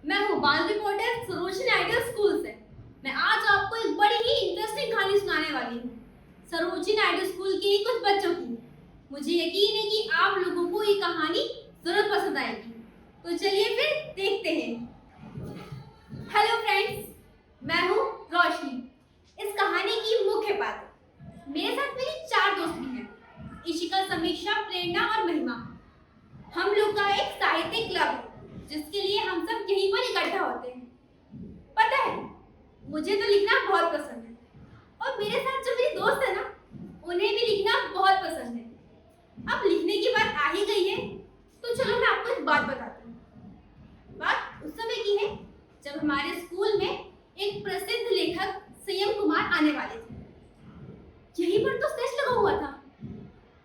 मैं हूँ बाल रिपोर्टर सरोजिनी आइडियल स्कूल से। मैं आज आपको एक बड़ी ही इंटरेस्टिंग कहानी सुनाने वाली हूँ, सरोजिनी आइडियल स्कूल के ही कुछ बच्चों की। मुझे यकीन है कि आप लोगों को ये कहानी जरूर पसंद आएगी। तो चलिए फिर देखते हैं। हेलो फ्रेंड्स, मैं हूँ रोशनी, इस कहानी की मुख्य पात्र। मेरे साथ मेरी 4 दोस्त भी हैं, इशिका, समीक्षा, प्रेरणा और महिमा। हम लोग का एक साहित्यिक क्लब है जिसके लिए हम सब यहीं पर इकट्ठा होते हैं। पता है, मुझे तो लिखना बहुत पसंद है और मेरे साथ जो मेरी दोस्त है ना, उन्हें भी लिखना बहुत पसंद है। अब लिखने की बात आ ही गई है तो चलो मैं आपको एक बात बताती हूँ। बात उस समय की है जब हमारे स्कूल में एक प्रसिद्ध लेखक संयम कुमार आने वाले थे। यहीं पर तो स्टेज लगा हुआ था,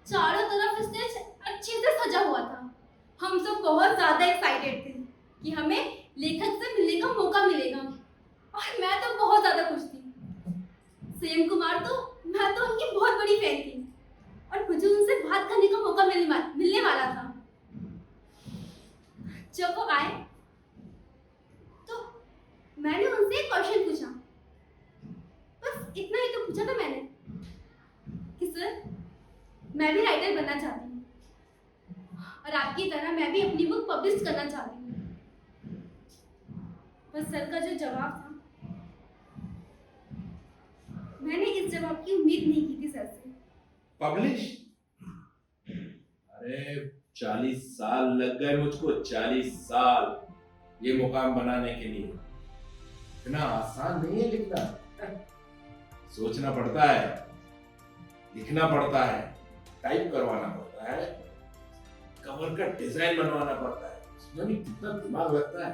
चारों तरफ स्टेज अच्छे से सजा हुआ था। हम सब बहुत ज्यादा एक्साइटेड थे कि हमें लेखक से मिलने का मौका मिलेगा और मैं तो बहुत ज्यादा खुश थी। संयम कुमार तो मैं तो उनकी बहुत बड़ी फैन थी और मुझे उनसे बात करने का मौका मिलने वाला था। जब वो आए तो मैंने उनसे एक क्वेश्चन पूछा, बस इतना ही तो पूछा था मैंने कि सर, मैं भी राइटर बनना चाहती हूँ और आपकी तरह मैं भी अपनी बुक पब्लिश करना चाहती हूँ। बस सर का जो जवाब था, मैंने इस जवाब की उम्मीद नहीं की थी सर से। पब्लिश? अरे 40 साल लग गए मुझको, 40 साल ये मुकाम बनाने के लिए। इतना आसान नहीं है लिखना। सोचना पड़ता है, लिखना पड़ता है, टाइप करवाना पड़ता है, कवर का डिजाइन बनवाना पड़ता है, उसमें भी कितना दिमाग लगता है।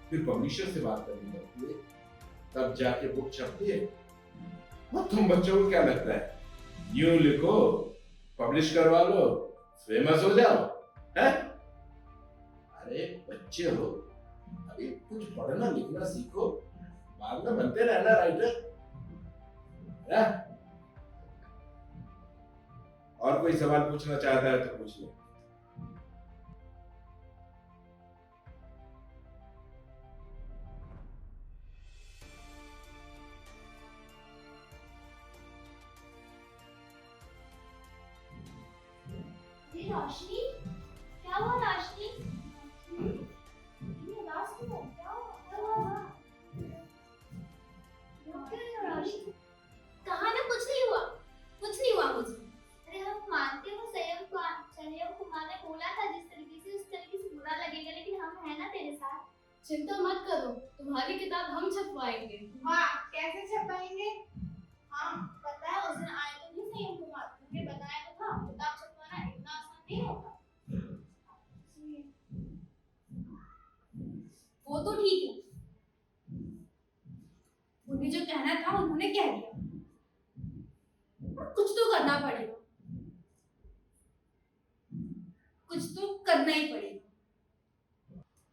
फिर पब्लिशर से बात करनी पड़ती है, तब जाके बुक छपती है। और तुम बच्चों को क्या लगता है, यूं लिखो, पब्लिश करवा लो, फेमस हो जाओ, है? अरे बच्चे हो, अभी कुछ पढ़ना लिखना सीखो, बाद में बनते रहना राइटर, है? और कोई सवाल पूछना चाहता है तो पूछ लो। रोशनी, क्या हुआ रोशनी? ये उदास क्यों हो? क्या हुआ? रोशनी, कहाँ ना, कुछ नहीं हुआ मुझे। अरे हम मानते हो संयम कुमार ने बोला था जिस तरीके से उस तरीके से बुरा लगेगा, लेकिन हम है ना तेरे साथ। चिंता मत करो, तुम्हारी किताब हम छपवाएंगे। हाँ, कैसे छपाएंगे? हाँ, पता है उस दिन आए तो नहीं संयम कुमार, तुमने बताया तो था किताब छपवाना इतना आसान नहीं होता। वो तो ठीक है, उन्हें जो कहना था उन्होंने कह दिया, पर कुछ तो करना पड़ेगा, कुछ तो करना ही पड़ेगा।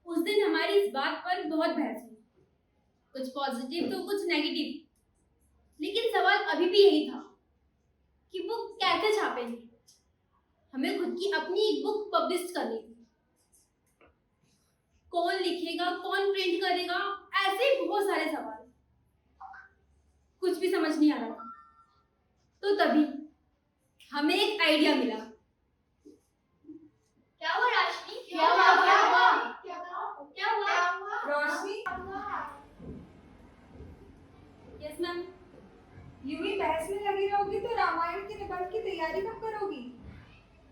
उस दिन हमारी इस बात पर बहुत बहस हुई, कुछ पॉजिटिव तो कुछ नेगेटिव, लेकिन सवाल अभी भी यही था कि बुक कैसे छापेंगे। हमें खुद की अपनी एक बुक पब्लिश करनी थी। कौन लिखेगा, कौन प्रिंट करेगा, ऐसे बहुत सारे सवाल, कुछ भी समझ नहीं आ रहा था। तो तभी हमें एक आइडिया मिला। क्या हुआ रोशनी? क्या हुआ? रोशनी, यस मैम। यूं ही बहस में लगी रहोगी तो रामायण के निबंध की तैयारी कब करोगी?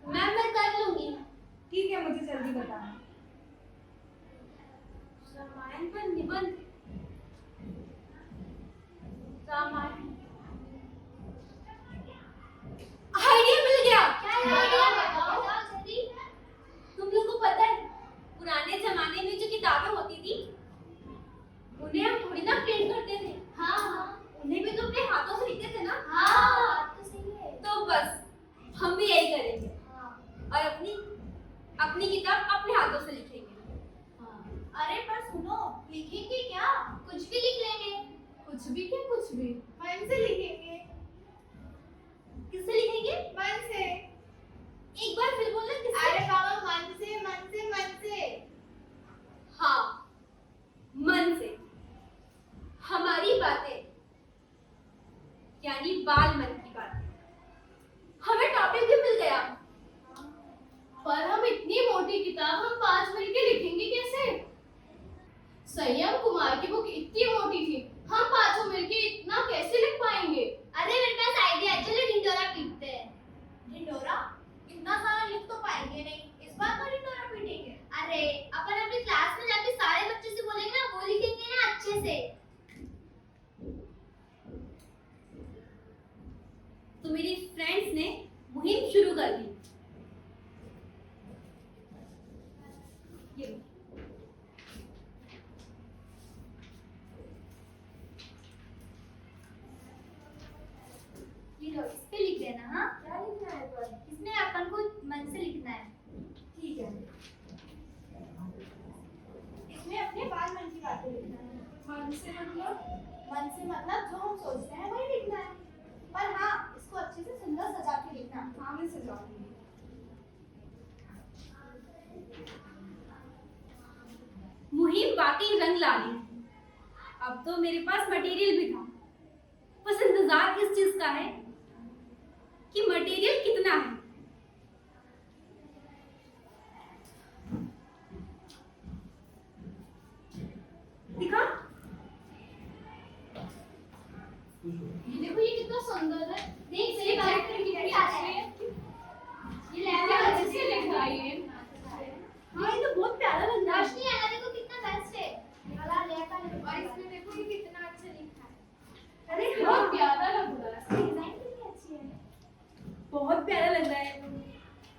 मैम मैं कर लूंगी। ठीक है, मुझे जल्दी बताना। रामायण पर निबंध? रामायण, आइडिया मिल गया। बताओ जल्दी। तुम लोग को पता है, पुराने जमाने में जो किताबें होती थी उन्हें हम थोड़ी ना प्रिंट करते थे। हाँ, उन्हें भी तो अपने हाथों से लिखते थे ना। बात तो सही है। तो बस हम भी यही करेंगे और अपनी किताब अपने हाथों से लिखेंगे। अरे पर सुनो, लिखेंगे क्या? कुछ भी लिख लेंगे। कुछ भी क्या? कुछ भी? मन से लिखेंगे। किससे लिखेंगे? मन से। एक बार फिर बोलना, किससे? अरे बाबा, मन से मन से मन से। हाँ, कितनी मोटी थी। हम पांचों मिलके इतना कैसे लिख पाएंगे? अरे मेरे पास आइडिया है, चलो ढिंडोरा पीटते हैं। ढिंडोरा? इतना सारा लिख तो पाएंगे नहीं, इस बार तो ढिंडोरा पीटेंगे। अरे अपन अपनी क्लास में जाके सारे बच्चों से बोलेंगे ना, वो लिखेंगे ना अच्छे से। तो मेरी फ्रेंड्स ने मुहिम शुरू कर दी। ये लो। ये लो, इस पे लिख देना। हाँ, क्या लिखना है पर? इसमें अपन को मन से लिखना है। ठीक है। इसमें अपने बाल मन की बातें लिखना है। मन से मतलब? मन से मतलब जो हम सोचते हैं वही लिखना है। पर हाँ, इसको अच्छे से सुंदर सजा के लिखना। हाँ, मैं सजाऊंगी। मुहिम वाकई रंग ला ली। अब तो मेरे पास मटेरियल भी था। बस इंतजार इस चीज का है कि मटेरियल कितना है। दिखा? ये देखो, ये कितना सुंदर है। देख, सही बात है, कितनी अच्छी है। ये लहंगा अच्छे से लिख रहा है ये। हाँ, ये तो बहुत प्यारा लग रहा है। रोशनी है ना, देखो कितना बेस्ट है। वाला लहंगा लिखा और है। इसमें देखो ये कितना अच्छा लिखा है। अरे बहुत हाँ, प्यारा लग रहा है। इसकी डिजाइन कितनी अच्छी है। बहुत प्यारा लग रहा है।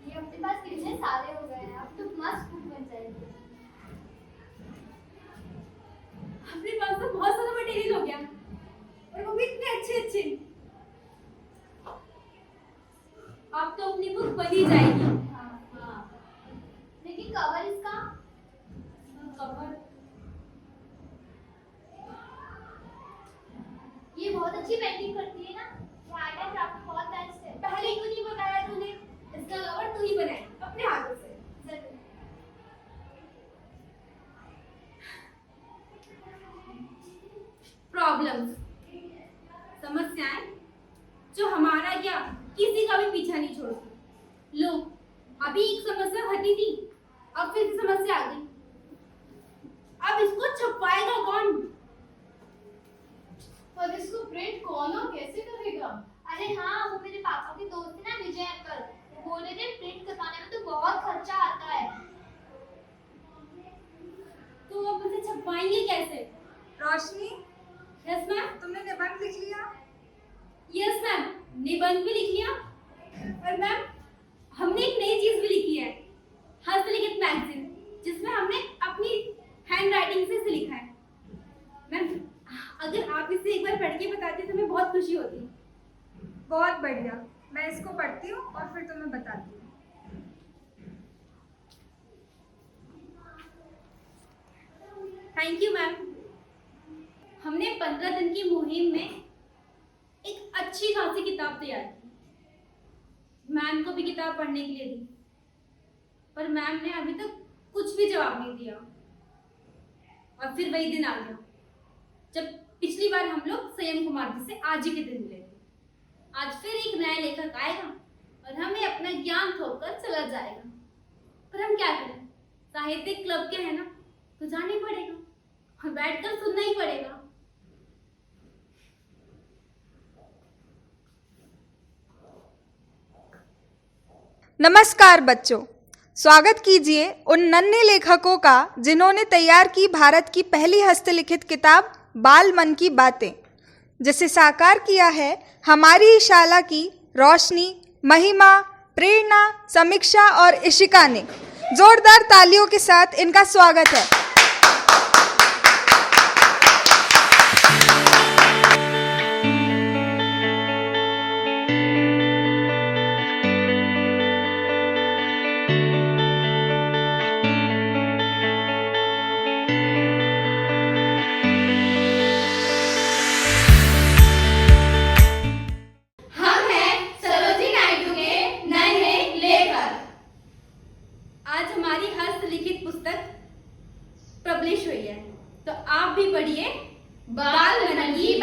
ये अपने पास कितने सारे हो गए हैं, अब तो मस्त बुक बन जाएगी। अपने पास तो बहुत सारा मटेरियल हो गया और वो भी इतने अच्छे अच्छे। अब तो अपनी बुक बन ही जाएगी। हाँ। लेकिन कवर इसका? कवर ये बहुत अच्छी पेंटिंग करती है ना। ये आर्ट एंड क्राफ्ट बहुत बेस्ट है। पहले क्यों नहीं बताया तूने? इसका कवर तू ही बनाए अपने हाथों से। जरूर। प्रॉब्लम्स, समस्याएं जो हमारा क्या किसी का भी पीछा नहीं छोड़ती। लो, अभी एक समस्या हटी थी, अब फिर से समस्या आ गई। अब इसको छपवाएगा कौन? पर इसको प्रिंट कौन और कैसे करेगा? अरे हाँ, वो मेरे पापा के दोस्त है ना, विजय अंकल। वो बोले थे प्रिंट करवाने में तो बहुत खर्चा आता है। तो अब उसे छपवाएंगे कैसे? रोशनी, यस मैम। तुमने निबंध लिख लिया? यस मैम, निबंध भी लिख लिया। और मैम, हमने एक नई चीज भी लिखी है, हस्तलिखित मैगजीन, जिसमें हमने अपनी हैंड राइटिंग से इसे लिखा है। मैम, अगर आप इसे एक बार पढ़ के बताते तो हमें बहुत खुशी होती। बहुत बढ़िया, मैं इसको पढ़ती हूँ और फिर तुम्हें बताती हूँ। Thank you ma'am. हमने 15 दिन की मुहिम में एक अच्छी खासी किताब तैयार की। मैम को भी किताब पढ़ने के लिए दी, पर मैम ने अभी तक कुछ भी जवाब नहीं दिया। और फिर वही दिन आ गया जब पिछली बार हम लोग संयम कुमार जी से आज ही के दिन मिले थे। आज फिर एक नया लेखक आएगा और हमें अपना ज्ञान थोपकर चला जाएगा। पर हम क्या करें, साहित्यिक क्लब के हैं ना, तो जाना ही पड़ेगा और बैठकर सुनना ही पड़ेगा। नमस्कार बच्चों, स्वागत कीजिए उन नन्हे लेखकों का जिन्होंने तैयार की भारत की पहली हस्तलिखित किताब बाल मन की बातें, जिसे साकार किया है हमारी शाला की रोशनी, महिमा, प्रेरणा, समीक्षा और इशिका ने। जोरदार तालियों के साथ इनका स्वागत है। हम हैं सरोजिनी नायडू के नन्हे लेखक। आज हमारी हस्तलिखित पुस्तक पब्लिश हुई है, तो आप भी पढ़िए बाल मन की